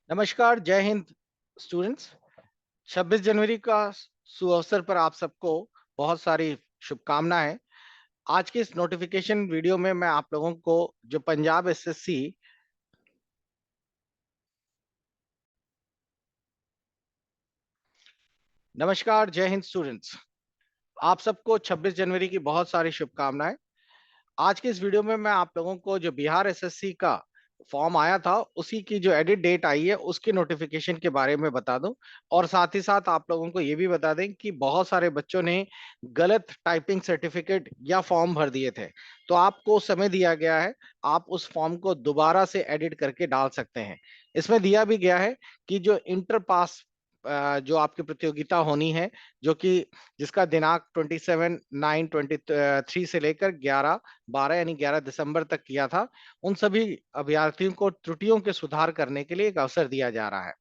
नमस्कार, जय हिंद स्टूडेंट्स। 26 जनवरी का सुअवसर पर आप सबको बहुत सारी शुभकामनाएं। आज की इस नोटिफिकेशन वीडियो में मैं आप लोगों को जो पंजाब एसएससी नमस्कार, जय हिंद स्टूडेंट्स। आप सबको 26 जनवरी की बहुत सारी शुभकामनाएं। आज के इस वीडियो में मैं आप लोगों को जो बिहार एसएससी का फॉर्म आया था उसी की जो एडिट डेट आई है उसके नोटिफिकेशन के बारे में बता दूं, और साथ ही साथ आप लोगों को ये भी बता दें कि बहुत सारे बच्चों ने गलत टाइपिंग सर्टिफिकेट या फॉर्म भर दिए थे। तो आपको समय दिया गया है, आप उस फॉर्म को दोबारा से एडिट करके डाल सकते हैं। इसमें दिया भी गया है कि जो इंटर पास जो आपकी प्रतियोगिता होनी है, जो कि जिसका दिनांक 27/9/23 से लेकर 11/12 यानी 11 दिसंबर तक किया था, उन सभी अभ्यर्थियों को त्रुटियों के सुधार करने के लिए एक अवसर दिया जा रहा है।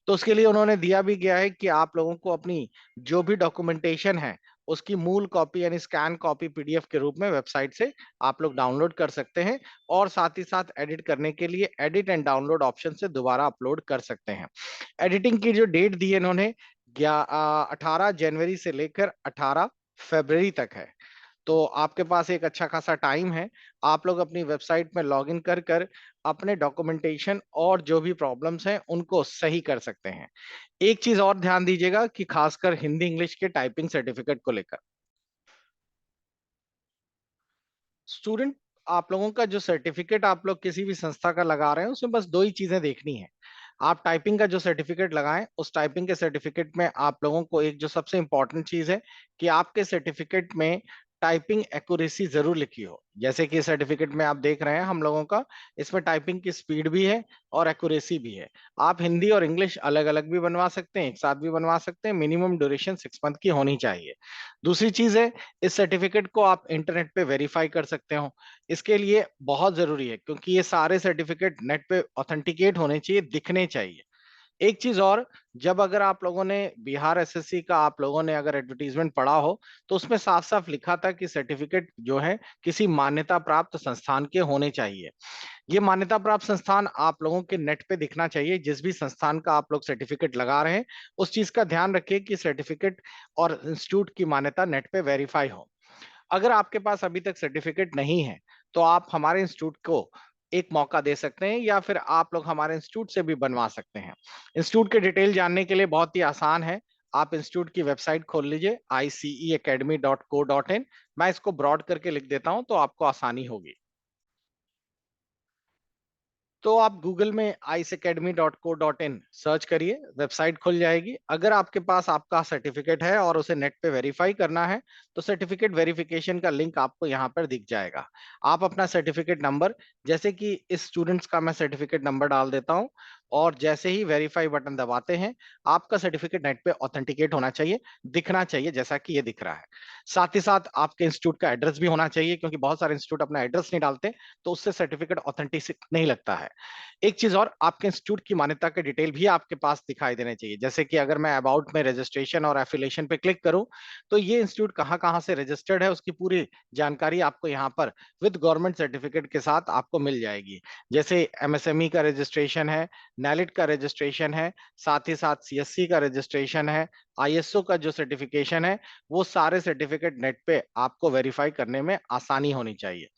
तो उसके लिए उन्होंने दिया भी गया है कि आप लोगों को अपनी जो भी डॉक्यूमेंटेशन है उसकी मूल कॉपी यानी स्कैन कॉपी पीडीएफ के रूप में वेबसाइट से आप लोग डाउनलोड कर सकते हैं, और साथ ही साथ एडिट करने के लिए एडिट एंड डाउनलोड ऑप्शन से दोबारा अपलोड कर सकते हैं। एडिटिंग की जो डेट दी है इन्होंने 18 जनवरी से लेकर 18 फरवरी तक है। तो आपके पास एक अच्छा खासा टाइम है। आप लोग अपनी वेबसाइट में लॉगिन कर कर अपने डॉक्यूमेंटेशन और जो भी प्रॉब्लम्स हैं उनको सही कर सकते हैं। एक चीज और ध्यान दीजिएगा कि खासकर हिंदी इंग्लिश के टाइपिंग सर्टिफिकेट को लेकर स्टूडेंट, आप लोगों का जो सर्टिफिकेट आप लोग किसी भी संस्था का लगा रहे हैं उसमें बस दो ही चीजें देखनी है। आप टाइपिंग का जो सर्टिफिकेट लगाएं, उस टाइपिंग के सर्टिफिकेट में आप लोगों को एक जो सबसे इंपॉर्टेंट चीज है कि आपके सर्टिफिकेट में टाइपिंग एक्यूरेसी जरूर लिखी हो। जैसे कि सर्टिफिकेट में आप देख रहे हैं हम लोगों का, इसमें टाइपिंग की स्पीड भी है और एक्यूरेसी भी है। आप हिंदी और इंग्लिश अलग अलग भी बनवा सकते हैं, एक साथ भी बनवा सकते हैं। मिनिमम ड्यूरेशन 6 मंथ की होनी चाहिए। दूसरी चीज है, इस सर्टिफिकेट को आप इंटरनेट पे वेरीफाई कर सकते हो। इसके लिए बहुत जरूरी है क्योंकि ये सारे सर्टिफिकेट नेट पे ऑथेंटिकेट होने चाहिए, दिखने चाहिए। एक चीज और, जब अगर आप लोगों ने बिहार एसएससी का आप लोगों ने अगर एडवर्टीजमेंट पढ़ा हो तो उसमें साफ साफ लिखा था कि सर्टिफिकेट जो है किसी मान्यता प्राप्त संस्थान के होने चाहिए। ये मान्यता प्राप्त संस्थान आप लोगों के नेट पे दिखना चाहिए। जिस भी संस्थान का आप लोग सर्टिफिकेट लगा रहे हैं उस चीज का ध्यान रखिए कि सर्टिफिकेट और इंस्टीट्यूट की मान्यता नेट पे वेरीफाई हो। अगर आपके पास अभी तक सर्टिफिकेट नहीं है तो आप हमारे इंस्टीट्यूट को एक मौका दे सकते हैं, या फिर आप लोग हमारे इंस्टीट्यूट से भी बनवा सकते हैं। इंस्टीट्यूट के डिटेल जानने के लिए बहुत ही आसान है। आप इंस्टीट्यूट की वेबसाइट खोल लीजिए iceacademy.co.in। मैं इसको ब्रॉड करके लिख देता हूं तो आपको आसानी होगी। तो आप गूगल में iceacademy.co.in सर्च करिए, वेबसाइट खुल जाएगी। अगर आपके पास आपका सर्टिफिकेट है और उसे नेट पे वेरीफाई करना है तो सर्टिफिकेट वेरिफिकेशन का लिंक आपको यहाँ पर दिख जाएगा। आप अपना सर्टिफिकेट नंबर, जैसे कि इस स्टूडेंट्स का मैं सर्टिफिकेट नंबर डाल देता हूँ, और जैसे ही वेरीफाई बटन दबाते हैं आपका सर्टिफिकेट नेट पे ऑथेंटिकेट होना चाहिए, दिखना चाहिए जैसा कि ये दिख रहा है। साथ ही साथ आपके इंस्टीट्यूट का एड्रेस भी होना चाहिए, क्योंकि बहुत सारे इंस्टीट्यूट अपना एड्रेस नहीं डालते तो उससे सर्टिफिकेट ऑथेंटिक नहीं लगता है। एक चीज और, आपके इंस्टीट्यूट की मान्यता के डिटेल भी आपके पास दिखाई देने चाहिए। जैसे कि अगर मैं अबाउट में रजिस्ट्रेशन और एफिलिएशन पे क्लिक करूं तो ये इंस्टीट्यूट कहाँ कहाँ से रजिस्टर्ड है उसकी पूरी जानकारी आपको यहाँ पर विद गवर्नमेंट सर्टिफिकेट के साथ आपको मिल जाएगी। जैसे एमएसएमई का रजिस्ट्रेशन है, नैलिट का रजिस्ट्रेशन है, साथ ही साथ सीएससी का रजिस्ट्रेशन है, आईएसओ का जो सर्टिफिकेशन है, वो सारे सर्टिफिकेट नेट पे आपको वेरीफाई करने में आसानी होनी चाहिए।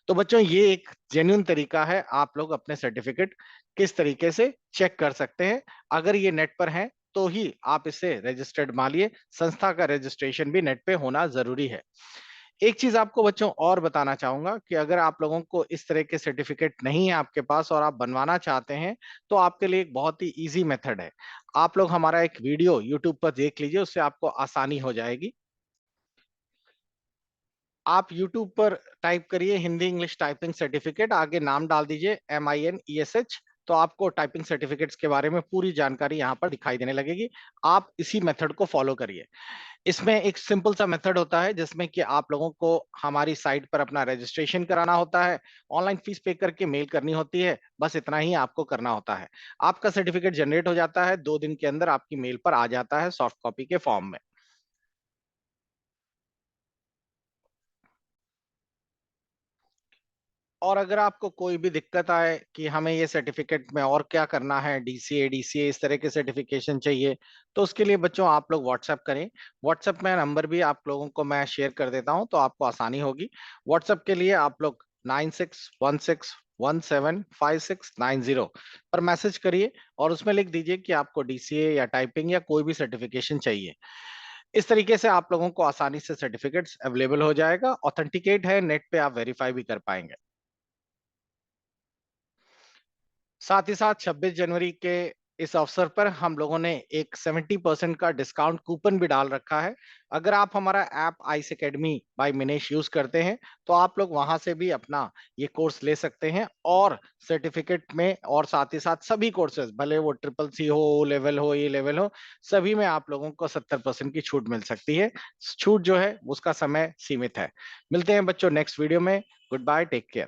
तो बच्चों, ये एक जेन्युइन तरीका है आप लोग अपने सर्टिफिकेट किस तरीके से चेक कर सकते हैं। अगर ये नेट पर है तो ही आप इसे रजिस्टर्ड मानिए। संस्था का रजिस्ट्रेशन भी नेट पे होना जरूरी है। एक चीज आपको बच्चों और बताना चाहूंगा कि अगर आप लोगों को इस तरह के सर्टिफिकेट नहीं है आपके पास और आप बनवाना चाहते हैं तो आपके लिए एक बहुत ही इजी मेथड है। आप लोग हमारा एक वीडियो यूट्यूब पर देख लीजिए, उससे आपको आसानी हो जाएगी। आप YouTube पर टाइप करिए हिंदी इंग्लिश टाइपिंग सर्टिफिकेट, आगे नाम डाल दीजिए MINESH। तो आपको टाइपिंग सर्टिफिकेट्स के बारे में पूरी जानकारी यहाँ पर दिखाई देने लगेगी। आप इसी मेथड को फॉलो करिए। इसमें एक सिंपल सा मेथड होता है जिसमें कि आप लोगों को हमारी साइट पर अपना रजिस्ट्रेशन कराना होता है, ऑनलाइन फीस पे करके मेल करनी होती है, बस इतना ही आपको करना होता है। आपका सर्टिफिकेट जनरेट हो जाता है, 2 दिन के अंदर आपकी मेल पर आ जाता है सॉफ्ट कॉपी के फॉर्म में। और अगर आपको कोई भी दिक्कत आए कि हमें ये सर्टिफिकेट में और क्या करना है, डीसीए डीसीए इस तरह के सर्टिफिकेशन चाहिए, तो उसके लिए बच्चों आप लोग व्हाट्सएप करें। व्हाट्सएप में नंबर भी आप लोगों को मैं शेयर कर देता हूं, तो आपको आसानी होगी। व्हाट्सएप के लिए आप लोग 9616175690 पर मैसेज करिए और उसमें लिख दीजिए कि आपको डीसीए या टाइपिंग या कोई भी सर्टिफिकेशन चाहिए। इस तरीके से आप लोगों को आसानी से सर्टिफिकेट्स अवेलेबल हो जाएगा। ऑथेंटिकेट है, नेट पे आप वेरीफाई भी कर पाएंगे। साथ ही साथ 26 जनवरी के इस अवसर पर हम लोगों ने एक 70% का डिस्काउंट कूपन भी डाल रखा है। अगर आप हमारा app ice academy by Minesh use करते हैं, तो आप लोग वहां से भी अपना ये कोर्स ले सकते हैं और सर्टिफिकेट में, और साथ ही साथ सभी कोर्सेज, भले वो ट्रिपल सी हो, ओ लेवल हो, ए लेवल हो, सभी में आप लोगों को 70% की छूट मिल सकती है। छूट जो है उसका समय सीमित है। मिलते हैं बच्चों नेक्स्ट वीडियो में। Good bye, take care.